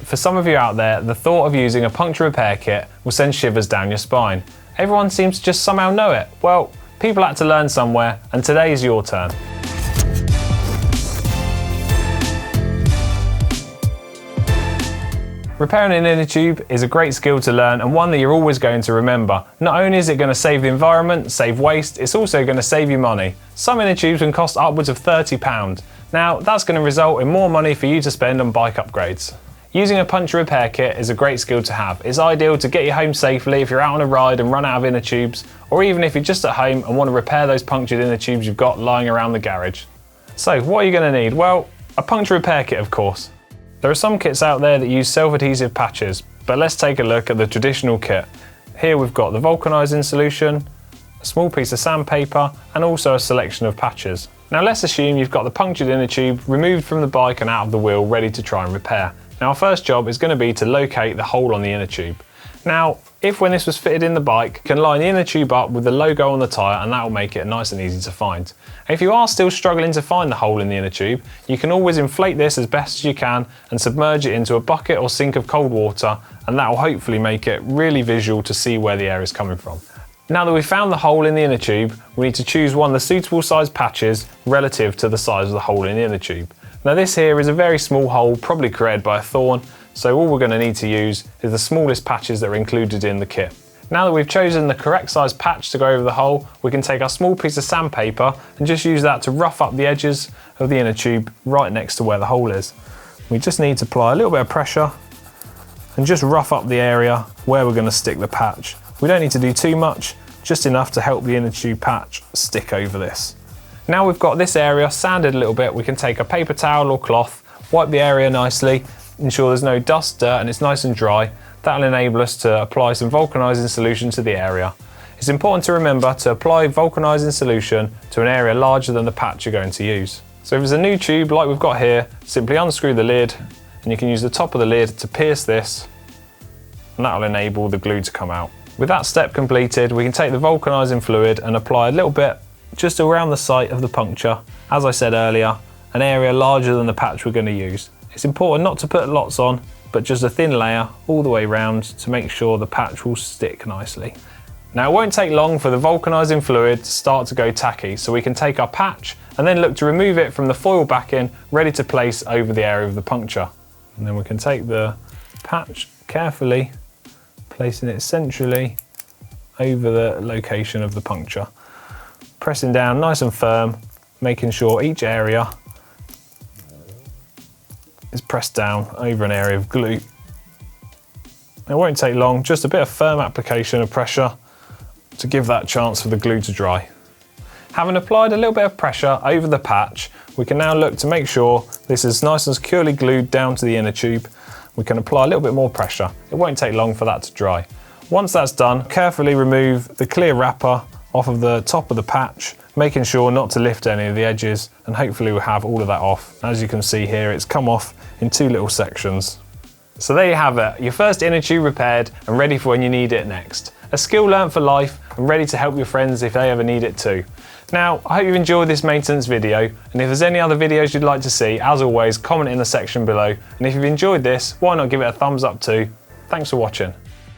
For some of you out there, the thought of using a puncture repair kit will send shivers down your spine. Everyone seems to just somehow know it. Well, people had to learn somewhere, and today is your turn. Repairing an inner tube is a great skill to learn and one that you're always going to remember. Not only is it going to save the environment, save waste, it's also going to save you money. Some inner tubes can cost upwards of £30. Now, that's going to result in more money for you to spend on bike upgrades. Using a puncture repair kit is a great skill to have. It's ideal to get you home safely if you're out on a ride and run out of inner tubes, or even if you're just at home and want to repair those punctured inner tubes you've got lying around the garage. So, what are you going to need? Well, a puncture repair kit, of course. There are some kits out there that use self-adhesive patches, but let's take a look at the traditional kit. Here we've got the vulcanizing solution, a small piece of sandpaper, and also a selection of patches. Now let's assume you've got the punctured inner tube removed from the bike and out of the wheel, ready to try and repair. Now our first job is going to be to locate the hole on the inner tube. Now, if when this was fitted in the bike, you can line the inner tube up with the logo on the tyre, and that will make it nice and easy to find. And if you are still struggling to find the hole in the inner tube, you can always inflate this as best as you can and submerge it into a bucket or sink of cold water, and that will hopefully make it really visual to see where the air is coming from. Now that we've found the hole in the inner tube, we need to choose one of the suitable size patches relative to the size of the hole in the inner tube. Now this here is a very small hole, probably created by a thorn, so all we're going to need to use is the smallest patches that are included in the kit. Now that we've chosen the correct size patch to go over the hole, we can take our small piece of sandpaper and just use that to rough up the edges of the inner tube right next to where the hole is. We just need to apply a little bit of pressure and just rough up the area where we're going to stick the patch. We don't need to do too much, just enough to help the inner tube patch stick over this. Now we've got this area sanded a little bit, we can take a paper towel or cloth, wipe the area nicely, ensure there's no dust, dirt, and it's nice and dry. That'll enable us to apply some vulcanizing solution to the area. It's important to remember to apply vulcanizing solution to an area larger than the patch you're going to use. So if there's a new tube like we've got here, simply unscrew the lid, and you can use the top of the lid to pierce this, and that'll enable the glue to come out. With that step completed, we can take the vulcanizing fluid and apply a little bit just around the site of the puncture. As I said earlier, an area larger than the patch we're going to use. It's important not to put lots on, but just a thin layer all the way around to make sure the patch will stick nicely. Now it won't take long for the vulcanizing fluid to start to go tacky, so we can take our patch and then look to remove it from the foil backing, ready to place over the area of the puncture. And then we can take the patch carefully, placing it centrally over the location of the puncture. Pressing down nice and firm, making sure each area is pressed down over an area of glue. It won't take long, just a bit of firm application of pressure to give that chance for the glue to dry. Having applied a little bit of pressure over the patch, we can now look to make sure this is nice and securely glued down to the inner tube. We can apply a little bit more pressure. It won't take long for that to dry. Once that's done, carefully remove the clear wrapper off of the top of the patch, making sure not to lift any of the edges, and hopefully we'll have all of that off. As you can see here, it's come off in two little sections. So there you have it, your first inner tube repaired and ready for when you need it next. A skill learnt for life and ready to help your friends if they ever need it too. Now, I hope you've enjoyed this maintenance video, and if there's any other videos you'd like to see, as always, comment in the section below. And if you've enjoyed this, why not give it a thumbs up too? Thanks for watching.